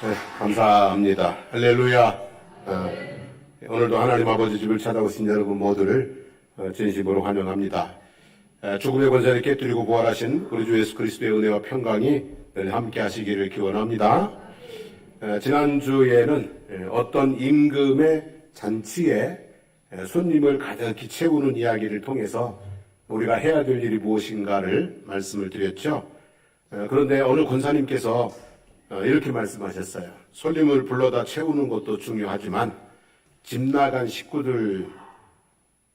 네, 감사합니다. 할렐루야. 오늘도 하나님 아버지 집을 찾아오신 여러분 모두를 진심으로 환영합니다. 죽음의 권세를 깨뜨리고 부활하신 우리 주 예수 그리스도의 은혜와 평강이 늘 함께 하시기를 기원합니다. 지난주에는 어떤 임금의 잔치에 손님을 가득히 채우는 이야기를 통해서 우리가 해야 될 일이 무엇인가를 말씀을 드렸죠. 그런데 어느 권사님께서 이렇게 말씀하셨어요. 손님을 불러다 채우는 것도 중요하지만 집 나간 식구들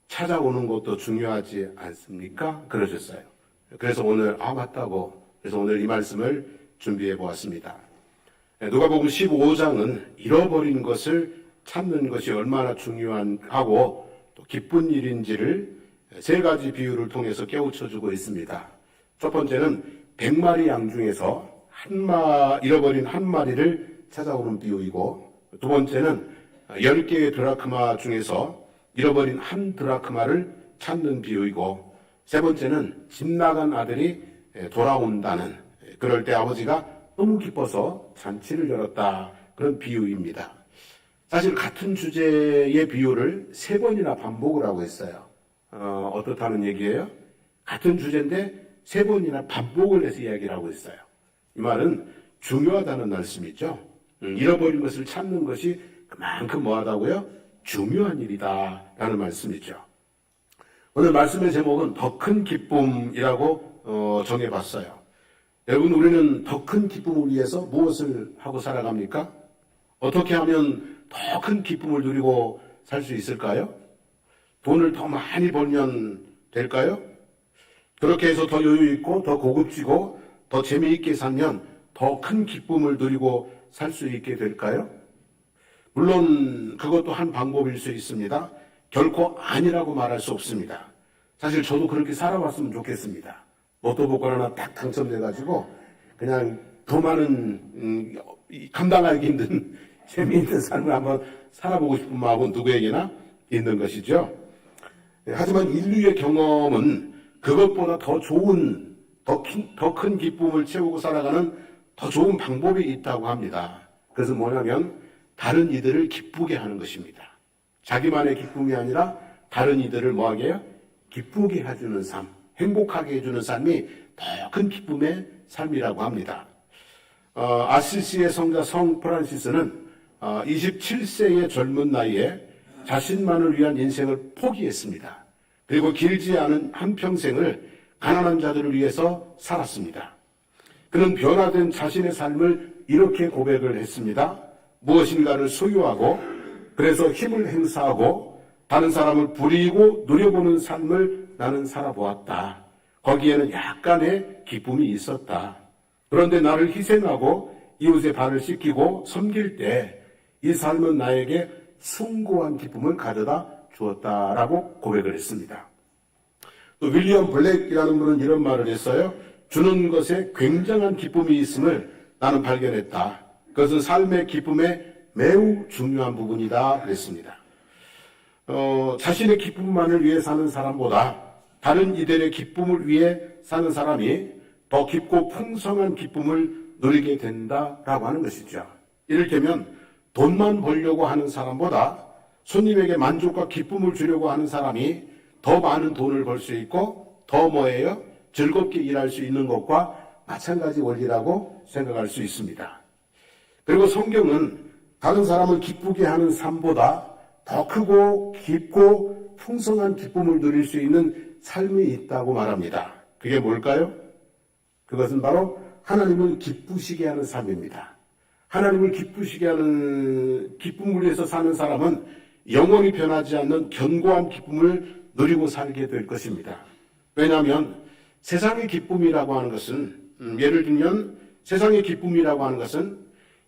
찾아오는 것도 중요하지 않습니까? 그러셨어요. 그래서 오늘 맞다고 그래서 오늘 이 말씀을 준비해 보았습니다. 누가복음 15장은 잃어버린 것을 찾는 것이 얼마나 중요하고 또 기쁜 일인지를 세 가지 비유를 통해서 깨우쳐주고 있습니다. 첫 번째는 100마리 양 중에서 잃어버린 한 마리를 찾아오는 비유이고, 두 번째는 10개의 드라크마 중에서 잃어버린 한 드라크마를 찾는 비유이고, 세 번째는 집 나간 아들이 돌아온다는, 그럴 때 아버지가 너무 기뻐서 잔치를 열었다, 그런 비유입니다. 사실 같은 주제의 비유를 3번이나 반복을 하고 있어요. 어떻다는 얘기예요? 같은 주제인데 3번이나 반복을 해서 이야기를 하고 있어요. 이 말은 중요하다는 말씀이죠. 잃어버린 것을 찾는 것이 그만큼 뭐하다고요? 중요한 일이다라는 말씀이죠. 오늘 말씀의 제목은 더 큰 기쁨이라고 정해봤어요. 여러분, 우리는 더 큰 기쁨을 위해서 무엇을 하고 살아갑니까? 어떻게 하면 더 큰 기쁨을 누리고 살 수 있을까요? 돈을 더 많이 벌면 될까요? 그렇게 해서 더 여유 있고 더 고급지고 더 재미있게 살면 더 큰 기쁨을 누리고 살 수 있게 될까요? 물론 그것도 한 방법일 수 있습니다. 결코 아니라고 말할 수 없습니다. 사실 저도 그렇게 살아봤으면 좋겠습니다. 로또 복권 하나 딱 당첨돼가지고 그냥 더 많은 감당하기 힘든 재미있는 삶을 한번 살아보고 싶은 마음은 누구에게나 있는 것이죠. 하지만 인류의 경험은 그것보다 더 좋은, 더 큰 기쁨을 채우고 살아가는 더 좋은 방법이 있다고 합니다. 그것은 뭐냐면 다른 이들을 기쁘게 하는 것입니다. 자기만의 기쁨이 아니라 다른 이들을 뭐하게 해요? 기쁘게 해주는 삶, 행복하게 해주는 삶이 더 큰 기쁨의 삶이라고 합니다. 아시시의 성자 성 프란시스는 27세의 젊은 나이에 자신만을 위한 인생을 포기했습니다. 그리고 길지 않은 한평생을 가난한 자들을 위해서 살았습니다. 그는 변화된 자신의 삶을 이렇게 고백을 했습니다. 무엇인가를 소유하고 그래서 힘을 행사하고 다른 사람을 부리고 누려보는 삶을 나는 살아보았다. 거기에는 약간의 기쁨이 있었다. 그런데 나를 희생하고 이웃의 발을 씻기고 섬길 때 이 삶은 나에게 숭고한 기쁨을 가져다 주었다라고 고백을 했습니다. 또 윌리엄 블랙이라는 분은 이런 말을 했어요. 주는 것에 굉장한 기쁨이 있음을 나는 발견했다. 그것은 삶의 기쁨의 매우 중요한 부분이다 그랬습니다. 자신의 기쁨만을 위해 사는 사람보다 다른 이들의 기쁨을 위해 사는 사람이 더 깊고 풍성한 기쁨을 누리게 된다라고 하는 것이죠. 이를테면 돈만 벌려고 하는 사람보다 손님에게 만족과 기쁨을 주려고 하는 사람이 더 많은 돈을 벌 수 있고 더 뭐예요? 즐겁게 일할 수 있는 것과 마찬가지 원리라고 생각할 수 있습니다. 그리고 성경은 다른 사람을 기쁘게 하는 삶보다 더 크고 깊고 풍성한 기쁨을 누릴 수 있는 삶이 있다고 말합니다. 그게 뭘까요? 그것은 바로 하나님을 기쁘시게 하는 삶입니다. 하나님을 기쁘시게 하는 기쁨을 위해서 사는 사람은 영원히 변하지 않는 견고한 기쁨을 누리고 살게 될 것입니다. 왜냐하면 세상의 기쁨이라고 하는 것은 예를 들면 세상의 기쁨이라고 하는 것은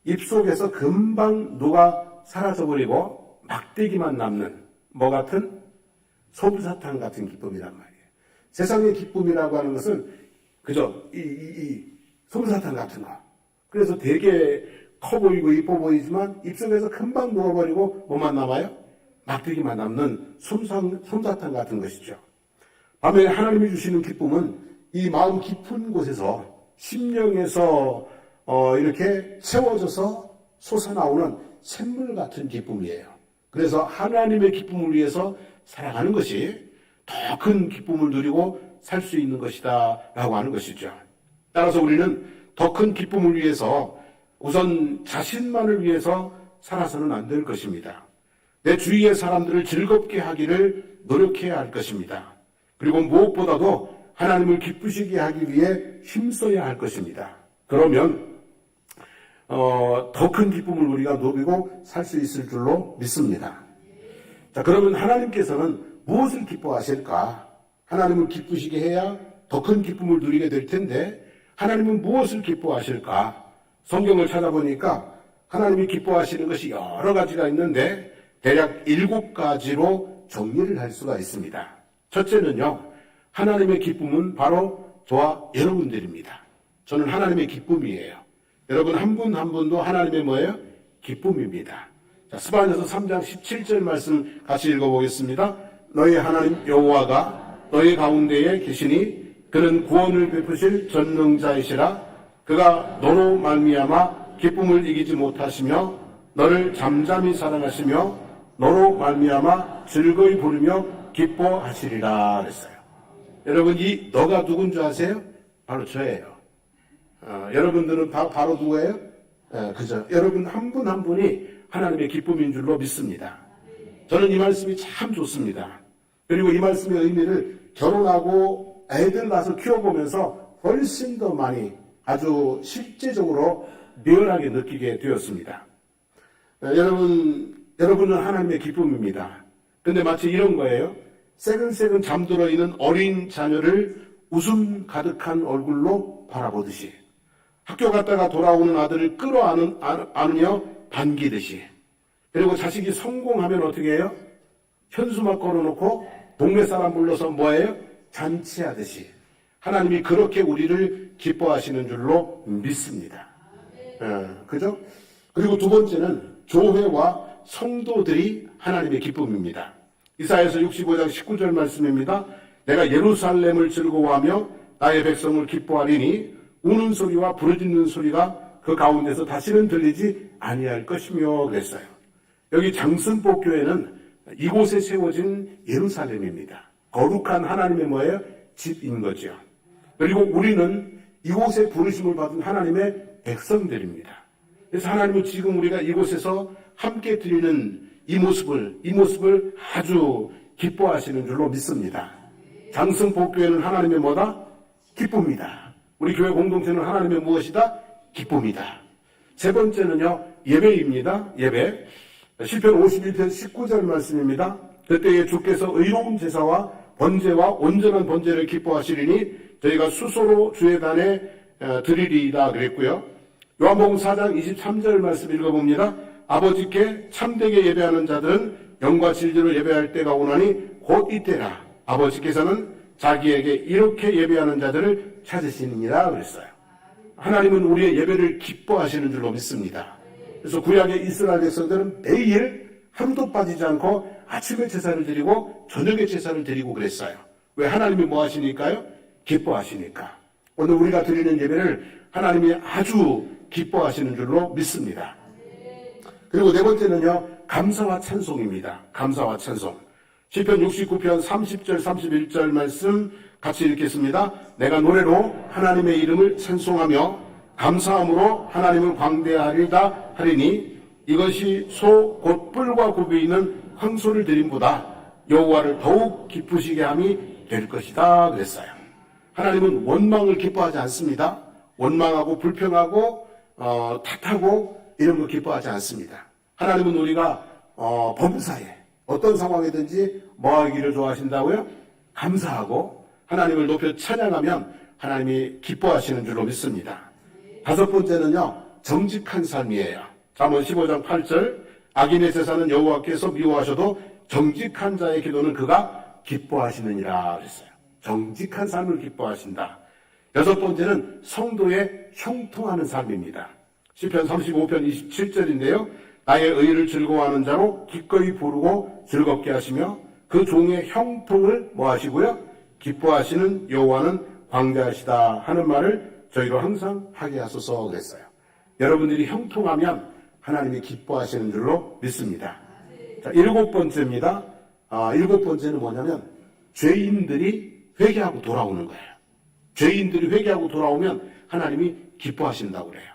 입속에서 금방 녹아 사라져버리고 막대기만 남는 뭐 같은 솜사탕 같은 기쁨이란 말이에요. 세상의 기쁨이라고 하는 것은 그저 이 솜사탕 같은 거. 그래서 되게 커 보이고 이뻐 보이지만 입속에서 금방 녹아버리고 뭐만 남아요? 막대기만 남는 솜사탕 같은 것이죠. 반면에 하나님이 주시는 기쁨은 이 마음 깊은 곳에서 심령에서 이렇게 채워져서 솟아나오는 샘물 같은 기쁨이에요. 그래서 하나님의 기쁨을 위해서 살아가는 것이 더 큰 기쁨을 누리고 살 수 있는 것이다 라고 하는 것이죠. 따라서 우리는 더 큰 기쁨을 위해서 우선 자신만을 위해서 살아서는 안 될 것입니다. 내 주위의 사람들을 즐겁게 하기를 노력해야 할 것입니다. 그리고 무엇보다도 하나님을 기쁘시게 하기 위해 힘써야 할 것입니다. 그러면 더 큰 기쁨을 우리가 누리고 살 수 있을 줄로 믿습니다. 자, 그러면 하나님께서는 무엇을 기뻐하실까? 하나님을 기쁘시게 해야 더 큰 기쁨을 누리게 될 텐데 하나님은 무엇을 기뻐하실까? 성경을 찾아보니까 하나님이 기뻐하시는 것이 여러 가지가 있는데 대략 7가지로 정리를 할 수가 있습니다. 첫째는요, 하나님의 기쁨은 바로 저와 여러분들입니다. 저는 하나님의 기쁨이에요. 여러분 한 분 한 분도 하나님의 뭐예요? 기쁨입니다. 자, 스바냐서 3장 17절 말씀 같이 읽어보겠습니다. 너희 하나님 여호와가 너희 가운데에 계시니 그는 구원을 베푸실 전능자이시라. 그가 너로 말미암아 기쁨을 이기지 못하시며 너를 잠잠히 사랑하시며 너로 말미암아 즐거이 부르며 기뻐하시리라 그랬어요. 여러분 이 너가 누군 줄 아세요? 바로 저예요. 여러분들은 바로 누구예요? 그죠? 여러분 한 분 한 분이 하나님의 기쁨인 줄로 믿습니다. 저는 이 말씀이 참 좋습니다. 그리고 이 말씀의 의미를 결혼하고 애들 낳아서 키워보면서 훨씬 더 많이 아주 실제적으로 리얼하게 느끼게 되었습니다. 여러분은 하나님의 기쁨입니다. 근데 마치 이런 거예요. 새근새근 잠들어 있는 어린 자녀를 웃음 가득한 얼굴로 바라보듯이 학교 갔다가 돌아오는 아들을 끌어안으며 반기듯이 그리고 자식이 성공하면 어떻게 해요? 현수막 걸어놓고 동네 사람 불러서 뭐예요? 잔치하듯이 하나님이 그렇게 우리를 기뻐하시는 줄로 믿습니다. 그죠? 그리고 두 번째는 교회와 성도들이 하나님의 기쁨입니다. 이사야서 65장 19절 말씀입니다. 내가 예루살렘을 즐거워하며 나의 백성을 기뻐하리니 우는 소리와 부르짖는 소리가 그 가운데서 다시는 들리지 아니할 것이며 그랬어요. 여기 장승복교회는 이곳에 세워진 예루살렘입니다. 거룩한 하나님의 뭐예요? 집인 거죠. 그리고 우리는 이곳에 부르심을 받은 하나님의 백성들입니다. 그래서 하나님은 지금 우리가 이곳에서 함께 드리는 이 모습을 아주 기뻐하시는 줄로 믿습니다. 장승복교회는 하나님의 뭐다? 기쁨이다. 우리 교회 공동체는 하나님의 무엇이다? 기쁨이다. 세 번째는요, 예배입니다. 예배. 시편 51편 19절 말씀입니다. 그때에 주께서 의로운 제사와 번제와 온전한 번제를 기뻐하시리니 저희가 수소로 주의 단에 드리리이다 그랬고요. 요한복음 4장 23절 말씀 읽어봅니다. 아버지께 참되게 예배하는 자들은 영과 진리로 예배할 때가 오나니 곧 이때라. 아버지께서는 자기에게 이렇게 예배하는 자들을 찾으시느니라 그랬어요. 하나님은 우리의 예배를 기뻐하시는 줄로 믿습니다. 그래서 구약의 이스라엘 백성들은 매일 하루도 빠지지 않고 아침에 제사를 드리고 저녁에 제사를 드리고 그랬어요. 왜? 하나님이 뭐 하시니까요? 기뻐하시니까. 오늘 우리가 드리는 예배를 하나님이 아주 기뻐하시는 줄로 믿습니다. 그리고 네 번째는요, 감사와 찬송입니다. 감사와 찬송. 시편 69편 30절 31절 말씀 같이 읽겠습니다. 내가 노래로 하나님의 이름을 찬송하며 감사함으로 하나님을 광대하리다 하리니 이것이 소 곧 뿔과 굽이 있는 황소를 드림보다 여호와를 더욱 기쁘시게 함이 될 것이다 그랬어요. 하나님은 원망을 기뻐하지 않습니다. 원망하고 불평하고 탓하고 이런 거 기뻐하지 않습니다. 하나님은 우리가 범사에 어떤 상황이든지 뭐 하기를 좋아하신다고요? 감사하고 하나님을 높여 찬양하면 하나님이 기뻐하시는 줄로 믿습니다. 다섯 번째는요, 정직한 삶이에요. 잠언 15장 8절 악인의 제사는 여호와께서 미워하셔도 정직한 자의 기도는 그가 기뻐하시느니라 그랬어요. 정직한 삶을 기뻐하신다. 여섯 번째는 성도의 형통하는 삶입니다. 시편 35편 27절인데요. 나의 의를 즐거워하는 자로 기꺼이 부르고 즐겁게 하시며 그 종의 형통을 뭐 하시고요? 기뻐하시는 여호와는 광대하시다 하는 말을 저희로 항상 하게 하소서 그랬어요. 여러분들이 형통하면 하나님이 기뻐하시는 줄로 믿습니다. 자, 일곱 번째입니다. 일곱 번째는 뭐냐면 죄인들이 회개하고 돌아오는 거예요. 죄인들이 회개하고 돌아오면 하나님이 기뻐하신다고 그래요.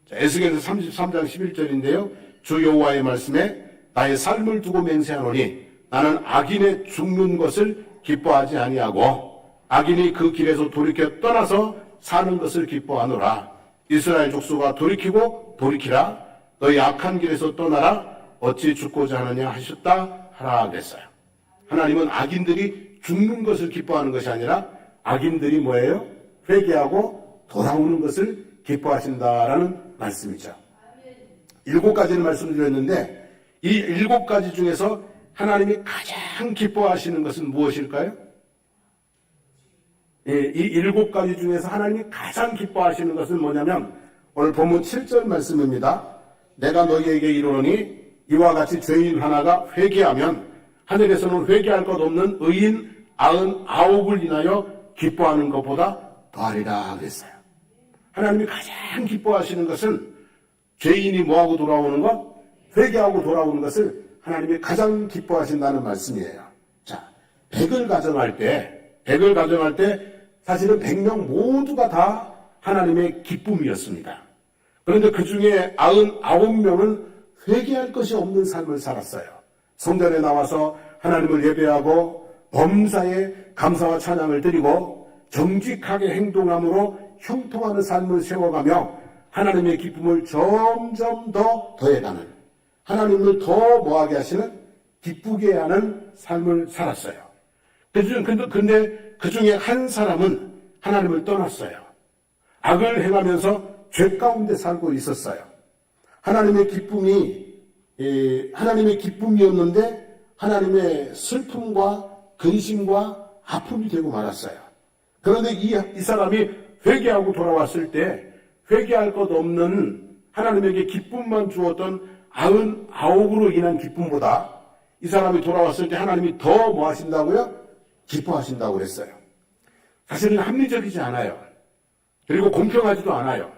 자, 에스겔서 33장 11절인데요. 주 여호와의 말씀에 나의 삶을 두고 맹세하노니 나는 악인의 죽는 것을 기뻐하지 아니하고 악인이 그 길에서 돌이켜 떠나서 사는 것을 기뻐하노라. 이스라엘 족속아 돌이키라. 너희 악한 길에서 떠나라. 어찌 죽고자 하느냐 하셨다 하라 그랬어요. 하나님은 악인들이 죽는 것을 기뻐하는 것이 아니라 악인들이 뭐예요? 회개하고 돌아오는 것을 기뻐하신다라는 말씀이죠. 7가지를 말씀드렸는데 이 7가지 중에서 하나님이 가장 기뻐하시는 것은 무엇일까요? 이 7가지 중에서 하나님이 가장 기뻐하시는 것은 뭐냐면 오늘 본문 7절 말씀입니다. 내가 너희에게 이르노니 이와 같이 죄인 하나가 회개하면 하늘에서는 회개할 것 없는 의인 99을 인하여 기뻐하는 것보다 더하리라 그랬어요. 하나님이 가장 기뻐하시는 것은 죄인이 뭐하고 돌아오는 것? 회개하고 돌아오는 것을 하나님이 가장 기뻐하신다는 말씀이에요. 자, 100을 가정할 때 사실은 100명 모두가 다 하나님의 기쁨이었습니다. 그런데 그 중에 99명은 회개할 것이 없는 삶을 살았어요. 성전에 나와서 하나님을 예배하고 범사에 감사와 찬양을 드리고 정직하게 행동함으로 형통하는 삶을 세워가며 하나님의 기쁨을 점점 더 더해가는, 하나님을 더 뭐하게 하시는, 기쁘게 하는 삶을 살았어요. 근데 그 중에 한 사람은 하나님을 떠났어요. 악을 행하면서 죄 가운데 살고 있었어요. 하나님의 기쁨이었는데 하나님의 슬픔과 근심과 아픔이 되고 말았어요. 그런데 이 사람이 회개하고 돌아왔을 때 회개할 것 없는 하나님에게 기쁨만 주었던 99으로 인한 기쁨보다 이 사람이 돌아왔을 때 하나님이 더 뭐 하신다고요? 기뻐하신다고 그랬어요. 사실은 합리적이지 않아요. 그리고 공평하지도 않아요.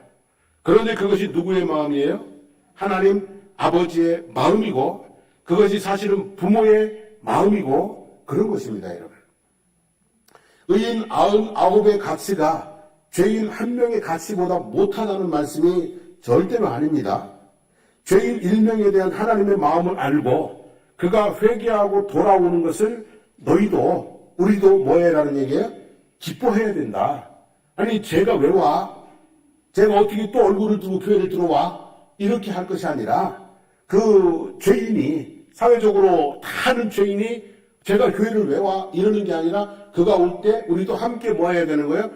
그런데 그것이 누구의 마음이에요? 하나님 아버지의 마음이고 그것이 사실은 부모의 마음이고 그런 것입니다, 여러분. 의인 99의 가치가 죄인 1명의 가치보다 못하다는 말씀이 절대로 아닙니다. 죄인 1명에 대한 하나님의 마음을 알고 그가 회개하고 돌아오는 것을 너희도 우리도 뭐해라는 얘기예요? 기뻐해야 된다. 아니 제가 왜 와? 제가 어떻게 또 얼굴을 두고 교회를 들어와? 이렇게 할 것이 아니라 그 죄인이 사회적으로 다 아는 죄인이 제가 교회를 왜 와? 이러는 게 아니라 그가 올 때 우리도 함께 뭐 해야 되는 거예요?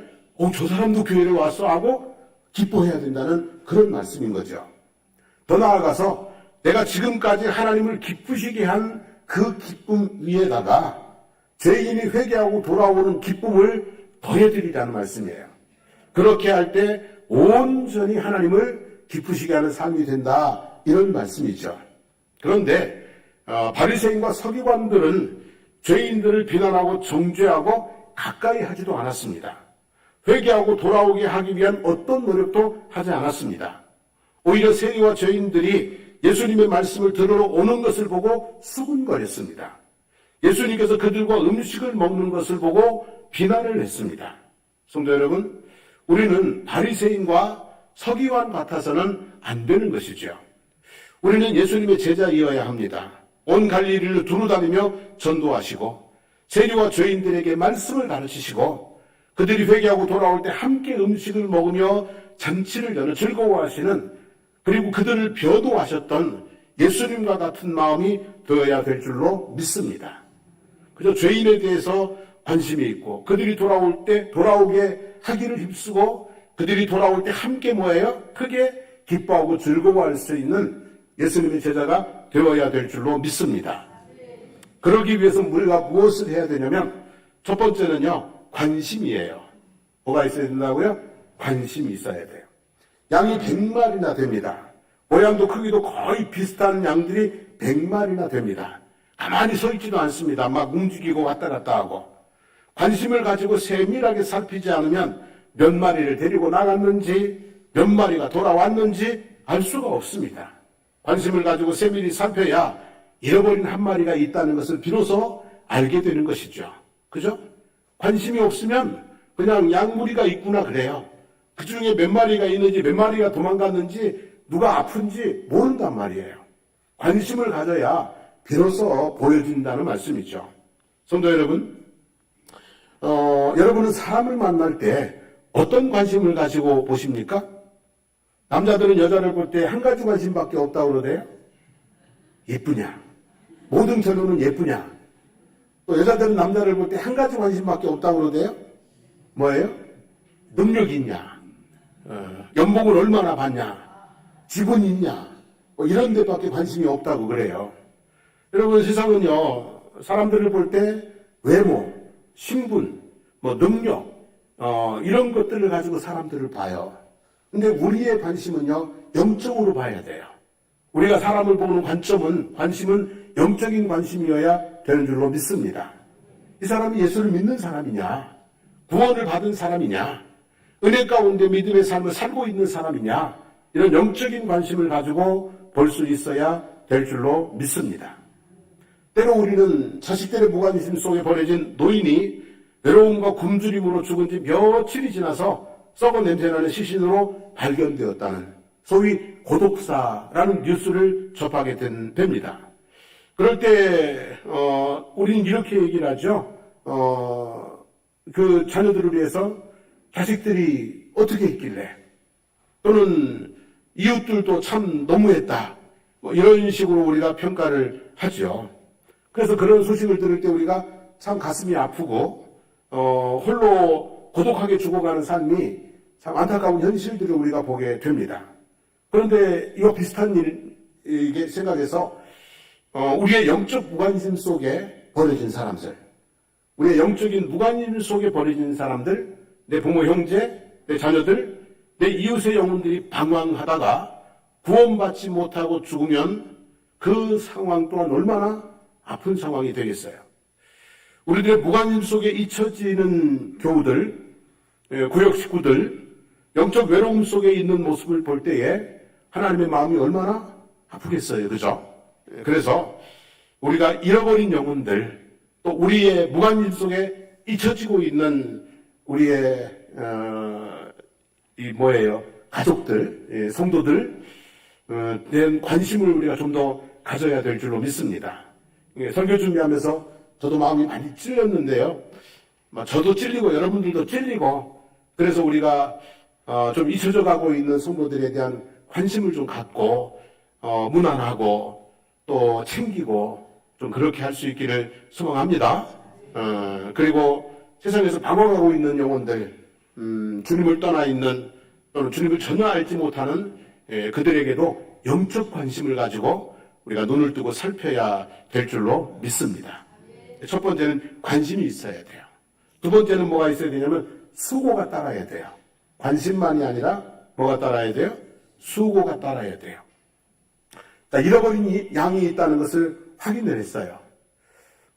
저 사람도 교회를 왔어 하고 기뻐해야 된다는 그런 말씀인 거죠. 더 나아가서 내가 지금까지 하나님을 기쁘시게 한 그 기쁨 위에다가 죄인이 회개하고 돌아오는 기쁨을 더해드리라는 말씀이에요. 그렇게 할 때 온전히 하나님을 기쁘시게 하는 삶이 된다 이런 말씀이죠. 그런데 바리새인과 서기관들은 죄인들을 비난하고 정죄하고 가까이 하지도 않았습니다. 회개하고 돌아오게 하기 위한 어떤 노력도 하지 않았습니다. 오히려 세리와 죄인들이 예수님의 말씀을 들으러 오는 것을 보고 수군거렸습니다. 예수님께서 그들과 음식을 먹는 것을 보고 비난을 했습니다. 성도 여러분, 우리는 바리새인과 서기관 같아서는 안 되는 것이죠. 우리는 예수님의 제자이어야 합니다. 온 갈릴리를 두루다니며 전도하시고 세리와 죄인들에게 말씀을 가르치시고 그들이 회개하고 돌아올 때 함께 음식을 먹으며 잔치를 여는 즐거워하시는, 그리고 그들을 변호하셨던 예수님과 같은 마음이 되어야 될 줄로 믿습니다. 그저 죄인에 대해서 관심이 있고 그들이 돌아올 때 돌아오게 하기를 힘쓰고 그들이 돌아올 때 함께 뭐예요? 크게 기뻐하고 즐거워할 수 있는 예수님의 제자가 되어야 될 줄로 믿습니다. 그러기 위해서 우리가 무엇을 해야 되냐면 첫 번째는요, 관심이에요. 뭐가 있어야 된다고요? 관심이 있어야 돼요. 양이 100마리나 됩니다. 모양도 크기도 거의 비슷한 양들이 100마리나 됩니다. 가만히 서 있지도 않습니다. 막 움직이고 왔다 갔다 하고. 관심을 가지고 세밀하게 살피지 않으면 몇 마리를 데리고 나갔는지 몇 마리가 돌아왔는지 알 수가 없습니다. 관심을 가지고 세밀히 살펴야 잃어버린 한 마리가 있다는 것을 비로소 알게 되는 것이죠. 그죠? 관심이 없으면 그냥 양무리가 있구나 그래요. 그 중에 몇 마리가 있는지 몇 마리가 도망갔는지 누가 아픈지 모른단 말이에요. 관심을 가져야 비로소 보여진다는 말씀이죠. 성도 여러분, 여러분은 사람을 만날 때 어떤 관심을 가지고 보십니까? 남자들은 여자를 볼 때 한 가지 관심밖에 없다고 그러대요. 예쁘냐? 모든 결론은 예쁘냐? 또 여자들은 남자를 볼 때 한 가지 관심밖에 없다고 그러대요. 뭐예요? 능력이 있냐? 연봉을 얼마나 받냐? 직원이 있냐? 뭐 이런 데밖에 관심이 없다고 그래요. 여러분, 세상은요, 사람들을 볼 때 외모, 신분, 뭐 능력, 이런 것들을 가지고 사람들을 봐요. 근데 우리의 관심은요, 영적으로 봐야 돼요. 우리가 사람을 보는 관심은 영적인 관심이어야 되는 줄로 믿습니다. 이 사람이 예수를 믿는 사람이냐? 구원을 받은 사람이냐? 은혜 가운데 믿음의 삶을 살고 있는 사람이냐? 이런 영적인 관심을 가지고 볼 수 있어야 될 줄로 믿습니다. 때로 우리는 자식들의 무관심 속에 버려진 노인이 외로움과 굶주림으로 죽은 지 며칠이 지나서 썩은 냄새나는 시신으로 발견되었다는 소위 고독사라는 뉴스를 접하게 됩니다. 그럴 때 우리는 이렇게 얘기를 하죠. 그 자녀들을 위해서 자식들이 어떻게 있길래, 또는 이웃들도 참 너무했다, 뭐 이런 식으로 우리가 평가를 하죠. 그래서 그런 소식을 들을 때 우리가 참 가슴이 아프고 홀로 고독하게 죽어가는 삶이 참 안타까운 현실들을 우리가 보게 됩니다. 그런데 이와 비슷한 일 생각해서 우리의 영적 무관심 속에 버려진 사람들, 우리의 영적인 무관심 속에 버려진 사람들, 내 부모, 형제, 내 자녀들, 내 이웃의 영혼들이 방황하다가 구원받지 못하고 죽으면 그 상황 또한 얼마나 아픈 상황이 되겠어요. 우리들의 무관심 속에 잊혀지는 교우들, 구역 식구들, 영적 외로움 속에 있는 모습을 볼 때에 하나님의 마음이 얼마나 아프겠어요. 그죠? 그래서 우리가 잃어버린 영혼들, 또 우리의 무관심 속에 잊혀지고 있는 우리의 가족들, 성도들 대한 관심을 우리가 좀 더 가져야 될 줄로 믿습니다. 설교 준비하면서 저도 마음이 많이 찔렸는데요. 저도 찔리고 여러분들도 찔리고, 그래서 우리가 좀 잊혀져 가고 있는 성도들에 대한 관심을 좀 갖고 문안하고 또 챙기고 좀 그렇게 할 수 있기를 소망합니다. 그리고 세상에서 방황하고 있는 영혼들, 주님을 떠나 있는, 또는 주님을 전혀 알지 못하는 그들에게도 영적 관심을 가지고 우리가 눈을 뜨고 살펴야 될 줄로 믿습니다. 첫 번째는 관심이 있어야 돼요. 두 번째는 뭐가 있어야 되냐면 수고가 따라야 돼요. 관심만이 아니라 뭐가 따라야 돼요? 수고가 따라야 돼요. 자, 잃어버린 양이 있다는 것을 확인을 했어요.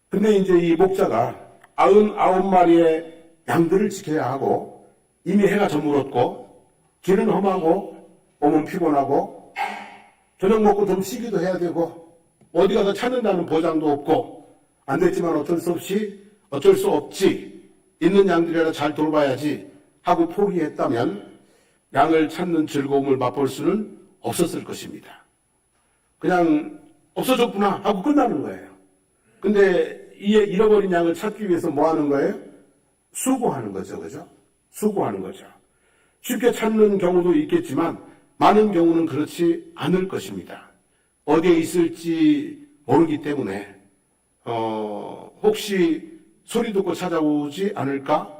근데 이제 이 목자가 99마리의 양들을 지켜야 하고, 이미 해가 저물었고 길은 험하고 몸은 피곤하고 저녁 먹고 좀 쉬기도 해야 되고 어디 가서 찾는다는 보장도 없고, 안 됐지만 어쩔 수 없지, 있는 양들이라 잘 돌봐야지 하고 포기했다면 양을 찾는 즐거움을 맛볼 수는 없었을 것입니다. 그냥 없어졌구나 하고 끝나는 거예요. 근데 이 잃어버린 양을 찾기 위해서 뭐 하는 거예요? 수고하는 거죠. 그죠? 수고하는 거죠. 쉽게 찾는 경우도 있겠지만 많은 경우는 그렇지 않을 것입니다. 어디에 있을지 모르기 때문에 혹시 소리 듣고 찾아오지 않을까?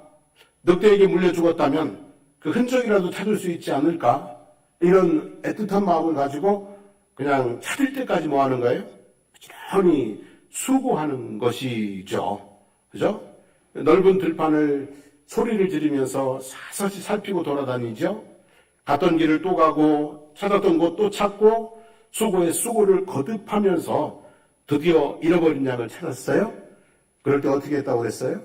늑대에게 물려 죽었다면 그 흔적이라도 찾을 수 있지 않을까? 이런 애틋한 마음을 가지고 그냥 찾을 때까지 뭐 하는 거예요? 부지런히 수고하는 것이죠. 그죠? 넓은 들판을 소리를 지르면서 사사시 살피고 돌아다니죠. 갔던 길을 또 가고 찾았던 곳 또 찾고 수고에 수고를 거듭하면서 드디어 잃어버린 양을 찾았어요. 그럴 때 어떻게 했다고 그랬어요?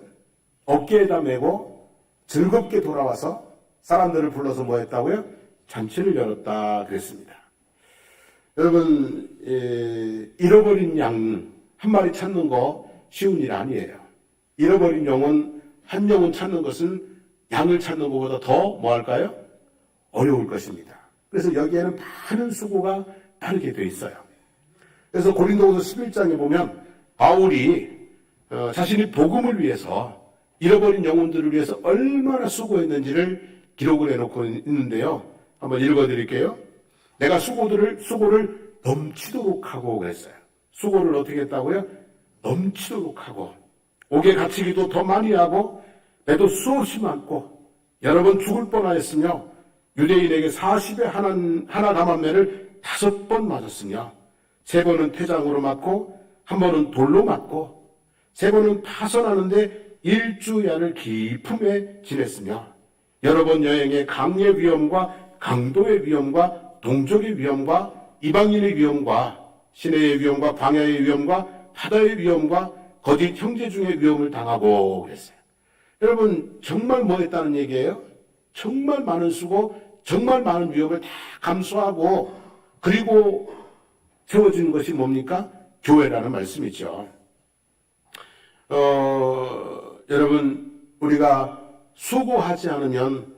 어깨에다 메고 즐겁게 돌아와서 사람들을 불러서 뭐 했다고요? 잔치를 열었다 그랬습니다. 여러분, 잃어버린 양 한 마리 찾는 거 쉬운 일 아니에요. 잃어버린 영혼 한 영혼 찾는 것은 양을 찾는 것보다 더 뭐 할까요? 어려울 것입니다. 그래서 여기에는 많은 수고가 따르게 되어 있어요. 그래서 고린도후서 11장에 보면 바울이 자신이 복음을 위해서 잃어버린 영혼들을 위해서 얼마나 수고했는지를 기록을 해놓고 있는데요. 한번 읽어드릴게요. 내가 수고를 넘치도록 하고 그랬어요. 수고를 어떻게 했다고요? 넘치도록 하고, 옥에 갇히기도 더 많이 하고, 배도 수없이 많고, 여러 번 죽을 뻔하였으며, 유대인에게 40에 하나 감한매를 5번 맞았으며, 3번은 퇴장으로 맞고, 1번은 돌로 맞고, 3번은 파선하는데 일주야를 깊음에 지냈으며, 여러 번 여행에 강의 위험과 강도의 위험과 동족의 위험과 이방인의 위험과 시내의 위험과 광야의 위험과 바다의 위험과 거짓 형제 중의 위험을 당하고 그랬어요. 여러분, 정말 뭐 했다는 얘기예요? 정말 많은 수고, 정말 많은 위험을 다 감수하고, 그리고 세워지는 것이 뭡니까? 교회라는 말씀이죠. 여러분, 우리가 수고하지 않으면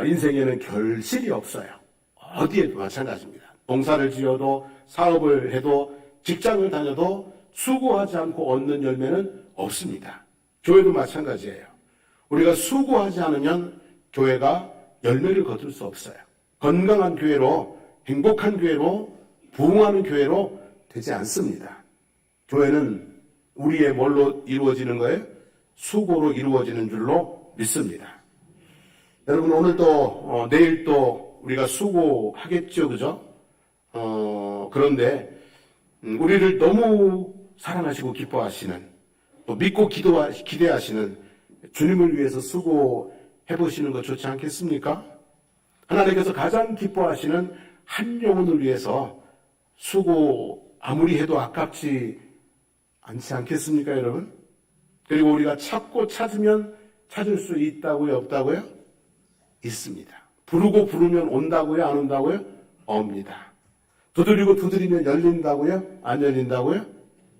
인생에는 결실이 없어요. 어디에도 마찬가지입니다. 농사를 지어도, 사업을 해도, 직장을 다녀도 수고하지 않고 얻는 열매는 없습니다. 교회도 마찬가지예요. 우리가 수고하지 않으면 교회가 열매를 거둘 수 없어요. 건강한 교회로, 행복한 교회로, 부흥하는 교회로 되지 않습니다. 교회는 우리의 뭘로 이루어지는 거예요? 수고로 이루어지는 줄로 믿습니다. 여러분, 오늘도 내일 또 우리가 수고하겠죠, 그죠? 그런데 우리를 너무 사랑하시고 기뻐하시는, 또 믿고 기대하시는 주님을 위해서 수고해 보시는 것 좋지 않겠습니까? 하나님께서 가장 기뻐하시는 한 영혼을 위해서 수고 아무리 해도 아깝지 않지 않겠습니까, 여러분? 그리고 우리가 찾고 찾으면 찾을 수 있다고요, 없다고요? 있습니다. 부르고 부르면 온다고요, 안 온다고요? 옵니다. 두드리고 두드리면 열린다고요? 안 열린다고요?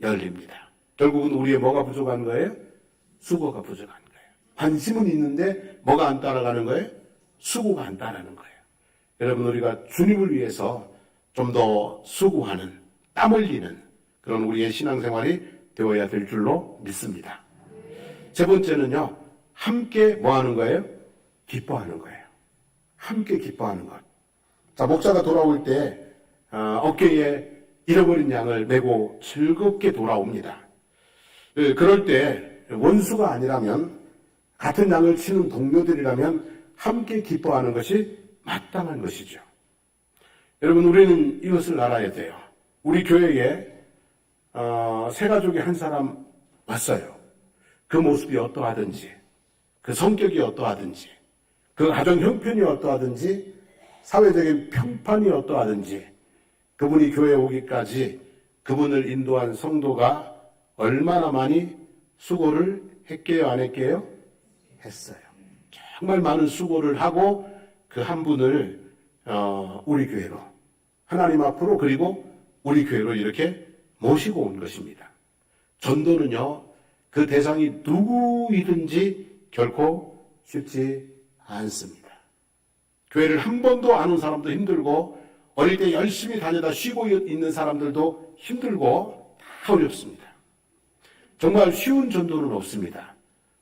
열립니다. 결국은 우리의 뭐가 부족한 거예요? 수고가 부족한 거예요. 관심은 있는데 뭐가 안 따라가는 거예요? 수고가 안 따라가는 거예요. 여러분, 우리가 주님을 위해서 좀 더 수고하는, 땀 흘리는 그런 우리의 신앙생활이 되어야 될 줄로 믿습니다. 세 번째는요, 함께 뭐 하는 거예요? 기뻐하는 거예요. 함께 기뻐하는 것. 자, 목사가 돌아올 때 어깨에 잃어버린 양을 메고 즐겁게 돌아옵니다. 그럴 때 원수가 아니라면, 같은 양을 치는 동료들이라면 함께 기뻐하는 것이 마땅한 것이죠. 여러분, 우리는 이것을 알아야 돼요. 우리 교회에 세 가족이 한 사람 왔어요. 그 모습이 어떠하든지, 그 성격이 어떠하든지, 그 가정 형편이 어떠하든지, 사회적인 평판이 어떠하든지, 그분이 교회에 오기까지 그분을 인도한 성도가 얼마나 많이 수고를 했게요, 안 했게요? 했어요. 정말 많은 수고를 하고 그 한 분을 우리 교회로, 하나님 앞으로, 그리고 우리 교회로 이렇게 모시고 온 것입니다. 전도는요, 그 대상이 누구이든지 결코 쉽지 않습니다. 교회를 한 번도 안 온 사람도 힘들고, 어릴 때 열심히 다니다 쉬고 있는 사람들도 힘들고 다 어렵습니다. 정말 쉬운 전도는 없습니다.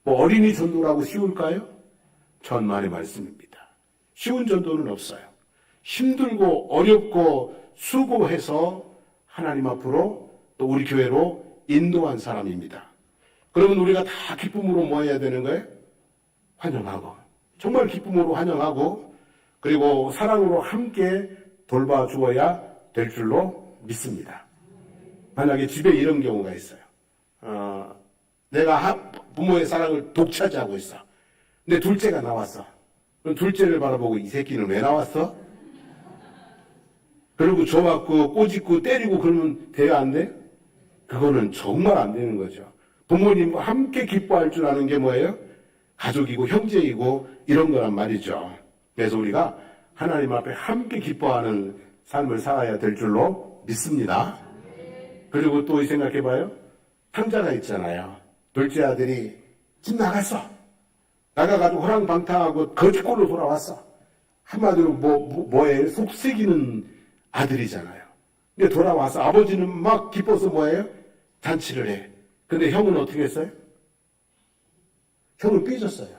뭐 어린이 전도라고 쉬울까요? 천만의 말씀입니다. 쉬운 전도는 없어요. 힘들고 어렵고 수고해서 하나님 앞으로 또 우리 교회로 인도한 사람입니다. 그러면 우리가 다 기쁨으로 뭐 해야 되는 거예요? 환영하고, 정말 기쁨으로 환영하고, 그리고 사랑으로 함께 돌봐주어야 될 줄로 믿습니다. 만약에 집에 이런 경우가 있어요. 내가 부모의 사랑을 독차지하고 있어. 근데 둘째가 나왔어. 그럼 둘째를 바라보고 이 새끼는 왜 나왔어? 그리고 줘갖고 꼬집고 때리고 그러면 돼요, 안 돼? 그거는 정말 안 되는 거죠. 부모님과 함께 기뻐할 줄 아는 게 뭐예요? 가족이고 형제이고 이런 거란 말이죠. 그래서 우리가 하나님 앞에 함께 기뻐하는 삶을 살아야 될 줄로 믿습니다. 그리고 또 생각해봐요. 형제가 있잖아요. 둘째 아들이 집 나갔어. 나가가지고 호랑방탕하고 거지꼴로 돌아왔어. 한마디로 뭐예요? 속색이는 아들이잖아요. 근데 돌아와서 아버지는 막 기뻐서 뭐예요? 잔치를 해. 근데 형은 어떻게 했어요? 형은 삐졌어요.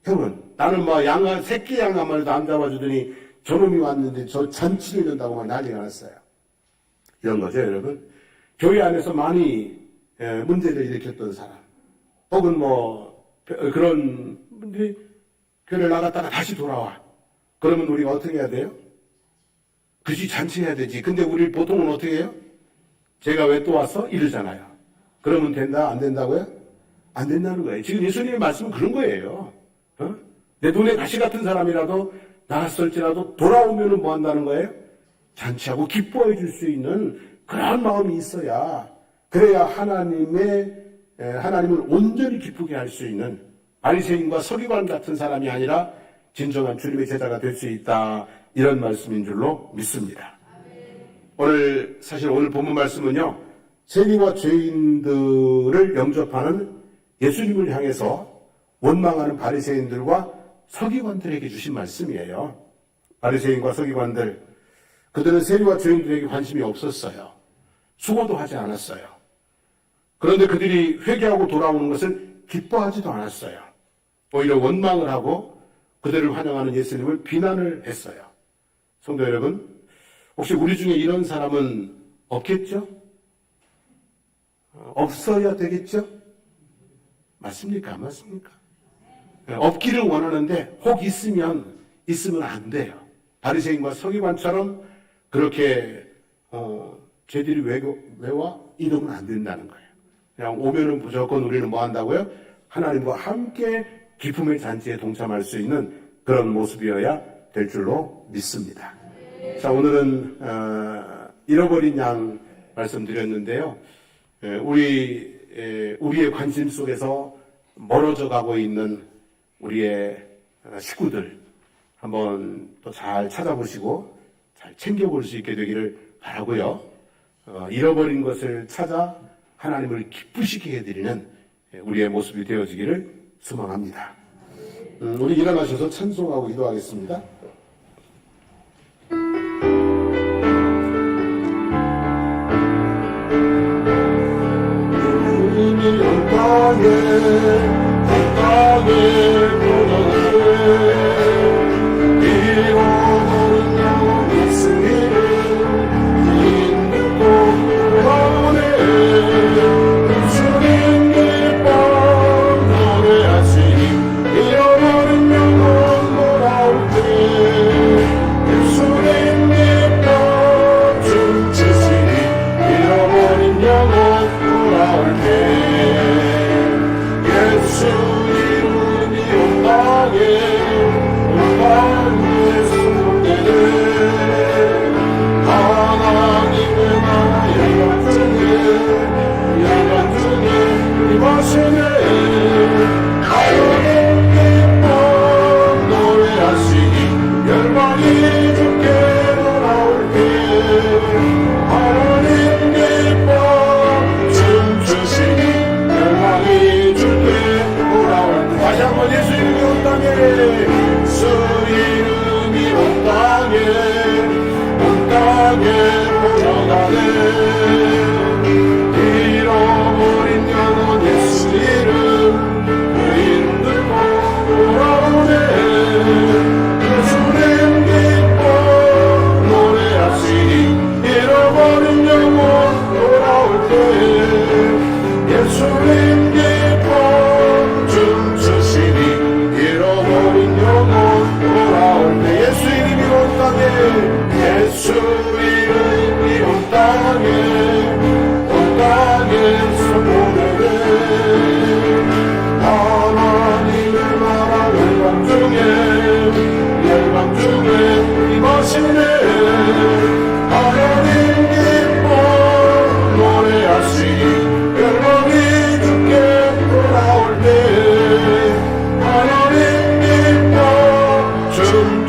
형은 나는 새끼 양 한 마리도 안 잡아주더니 저놈이 왔는데 저 잔치를 연다고 막 난리가 났어요. 이런 거죠, 여러분. 교회 안에서 많이 문제를 일으켰던 사람, 혹은 그런 분들이 교회를 나갔다가 다시 돌아와. 그러면 우리가 어떻게 해야 돼요? 그지 잔치해야 되지. 근데 우리 보통은 어떻게 해요? 제가 왜 또 왔어? 이러잖아요. 그러면 된다? 안 된다고요? 안 된다는 거예요. 지금 예수님의 말씀은 그런 거예요. 내 눈에 가시 같은 사람이라도 나갔을지라도 돌아오면은 뭐 한다는 거예요? 잔치하고 기뻐해 줄 수 있는 그런 마음이 있어야, 그래야 하나님을 온전히 기쁘게 할 수 있는 바리새인과 서기관 같은 사람이 아니라 진정한 주님의 제자가 될 수 있다. 이런 말씀인 줄로 믿습니다. 사실 오늘 본문 말씀은요, 세리와 죄인들을 영접하는 예수님을 향해서 원망하는 바리새인들과 서기관들에게 주신 말씀이에요. 바리새인과 서기관들, 그들은 세리와 죄인들에게 관심이 없었어요. 수고도 하지 않았어요. 그런데 그들이 회개하고 돌아오는 것을 기뻐하지도 않았어요. 오히려 원망을 하고 그들을 환영하는 예수님을 비난을 했어요. 성도 여러분, 혹시 우리 중에 이런 사람은 없겠죠? 없어야 되겠죠? 맞습니까? 안 맞습니까? 없기를 원하는데 혹 있으면 안 돼요. 바리새인과 서기관처럼 그렇게 쟤들이 왜 와? 이러면 안 된다는 거예요. 그냥 오면은 무조건 우리는 뭐 한다고요? 하나님과 함께 기쁨의 잔치에 동참할 수 있는 그런 모습이어야 될 줄로 믿습니다. 자, 오늘은 잃어버린 양 말씀드렸는데요. 우리의 관심 속에서 멀어져 가고 있는 우리의 식구들 한번 또 잘 찾아보시고 잘 챙겨볼 수 있게 되기를 바라고요. 잃어버린 것을 찾아 하나님을 기쁘시게 해드리는 우리의 모습이 되어지기를 소망합니다. 우리 일어나셔서 찬송하고 기도하겠습니다.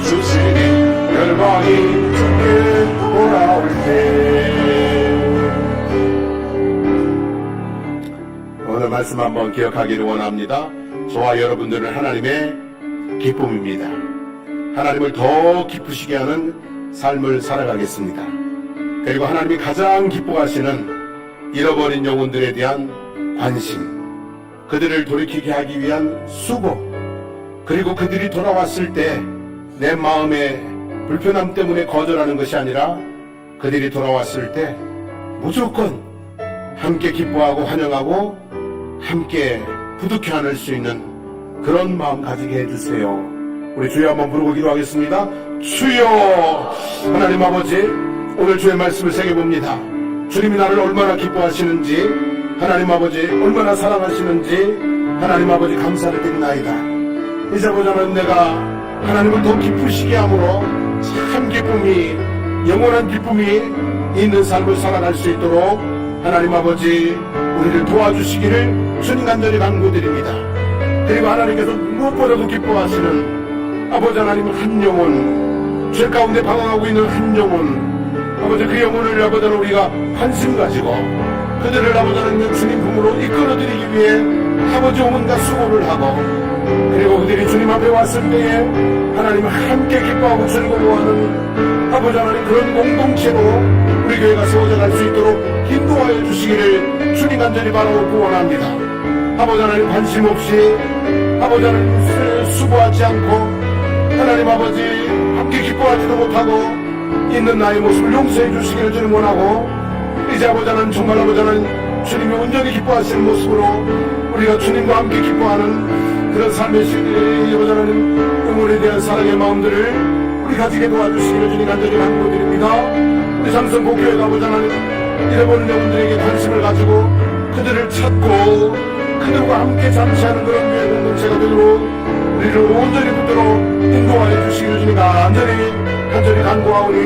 주시니 열방이 주께 말씀 한번 기억하기를 원합니다. 저와 여러분들은 하나님의 기쁨입니다. 하나님을 더 기쁘시게 하는 삶을 살아가겠습니다. 그리고 하나님이 가장 기뻐하시는 잃어버린 영혼들에 대한 관심, 그들을 돌이키게 하기 위한 수고, 그리고 그들이 돌아왔을 때 내 마음의 불편함 때문에 거절하는 것이 아니라 그들이 돌아왔을 때 무조건 함께 기뻐하고 환영하고 함께 부둥켜 안을 수 있는 그런 마음 가지게 해주세요. 우리 주여 한번 부르고 기도하겠습니다. 주여. 하나님 아버지, 오늘 주의 말씀을 새겨봅니다. 주님이 나를 얼마나 기뻐하시는지, 하나님 아버지 얼마나 사랑하시는지 하나님 아버지 감사를 드리나이다. 이제부터는 내가 하나님을 더 기쁘시게 함으로 참 기쁨이, 영원한 기쁨이 있는 삶을 살아갈 수 있도록 하나님 아버지 우리를 도와주시기를 주님 간절히 간구드립니다. 그리고 하나님께서 무엇보다도 기뻐하시는 아버지 하나님, 한 영혼, 죄 가운데 방황하고 있는 한 영혼, 아버지 그 영혼을 아버지 우리가 관심 가지고 그들을 아버지 하나님 주님 품으로 이끌어드리기 위해 아버지 온갖 수고를 하고, 그리고 그들이 주님 앞에 왔을 때에 하나님을 함께 기뻐하고 즐거워하는 아버지 하나님 그런 공동체로 우리 교회가 세워져 갈 수 있도록 인도하여 주시기를 주님 간절히 바라고 원합니다. 아버지 하나님 관심 없이 아버지 하나님 수고하지 않고 하나님 아버지 함께 기뻐하지도 못하고 있는 나의 모습을 용서해 주시기를 주님 원하고, 이제 아버지 하나님 정말 아버지 하나님 주님이 온전히 기뻐하시는 모습으로 우리가 주님과 함께 기뻐하는 그런 삶의 시기에 아버지 하나님 영혼에 대한 사랑의 마음들을 우리 가지게 도와주시기를 주님 간절히 간구드립니다. 우리 삼성복교회가 아버지 하나님 잃어버린 영혼들에게 관심을 가지고 그들을 찾고 그들과 함께 잠시하는 그런 교회 공동체가 되도록 우리를 온전히 붙들어 인도하여 주시기를 주님 간절히 간구하오니,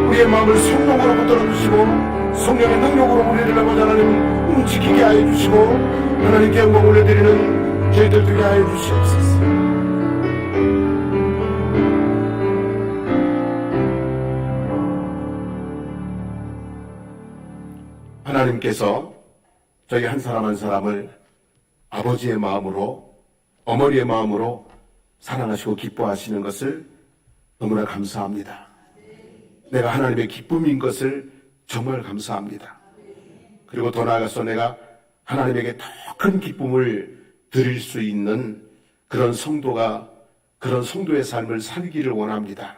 우리의 마음을 성령으로 붙들어 주시고 성령의 능력으로 우리를 아버지 하나님 움직이게 하여 주시고 하나님께 영광을 올려드리는 저희들 되게 하여 주시옵소서. 하나님께서 저희 한 사람 한 사람을 아버지의 마음으로, 어머니의 마음으로 사랑하시고 기뻐하시는 것을 너무나 감사합니다. 내가 하나님의 기쁨인 것을 정말 감사합니다. 그리고 더 나아가서 내가 하나님에게 더 큰 기쁨을 드릴 수 있는 그런 성도의 삶을 살기를 원합니다.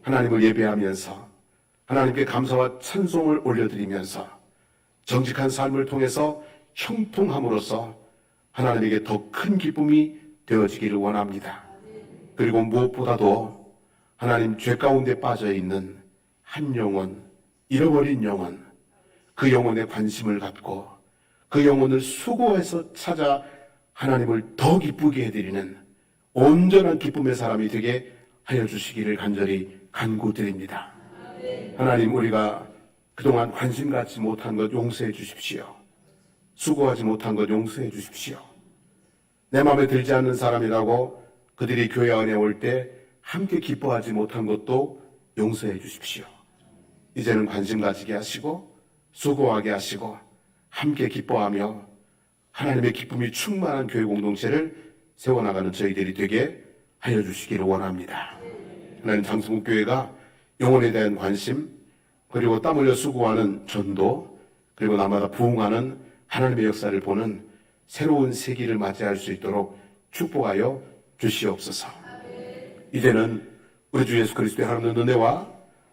하나님을 예배하면서 하나님께 감사와 찬송을 올려드리면서 정직한 삶을 통해서 형통함으로써 하나님에게 더 큰 기쁨이 되어지기를 원합니다. 그리고 무엇보다도 하나님 죄 가운데 빠져있는 한 영혼, 잃어버린 영혼, 그 영혼에 관심을 갖고 그 영혼을 수고해서 찾아 하나님을 더 기쁘게 해드리는 온전한 기쁨의 사람이 되게 하여 주시기를 간절히 간구드립니다. 하나님, 우리가 그동안 관심 갖지 못한 것 용서해 주십시오. 수고하지 못한 것 용서해 주십시오. 내 마음에 들지 않는 사람이라고 그들이 교회 안에 올 때 함께 기뻐하지 못한 것도 용서해 주십시오. 이제는 관심 가지게 하시고 수고하게 하시고 함께 기뻐하며 하나님의 기쁨이 충만한 교회 공동체를 세워나가는 저희들이 되게 하여 주시기를 원합니다. 하나님, 장성국교회가 영혼에 대한 관심, 그리고 땀 흘려 수고하는 전도, 그리고 날마다 부흥하는 하나님의 역사를 보는 새로운 세기를 맞이할 수 있도록 축복하여 주시옵소서. 이제는 우리 주 예수 그리스도의 하나님의 은혜와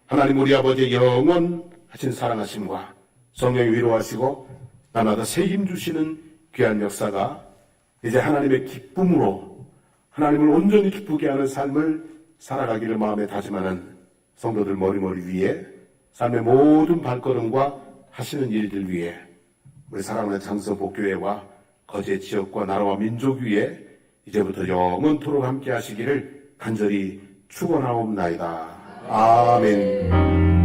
하나님 우리 아버지의 영원하신 사랑하심과 성령이 위로하시고 날마다 새 힘 주시는 귀한 역사가 이제 하나님의 기쁨으로 하나님을 온전히 기쁘게 하는 삶을 살아가기를 마음에 다짐하는 성도들 머리머리 위에 삶의 모든 발걸음과 하시는 일들 위에 우리 사랑하는 장성복교회와 거제 지역과 나라와 민족 위에 이제부터 영원토록 함께 하시기를 간절히 축원하옵나이다. 아멘.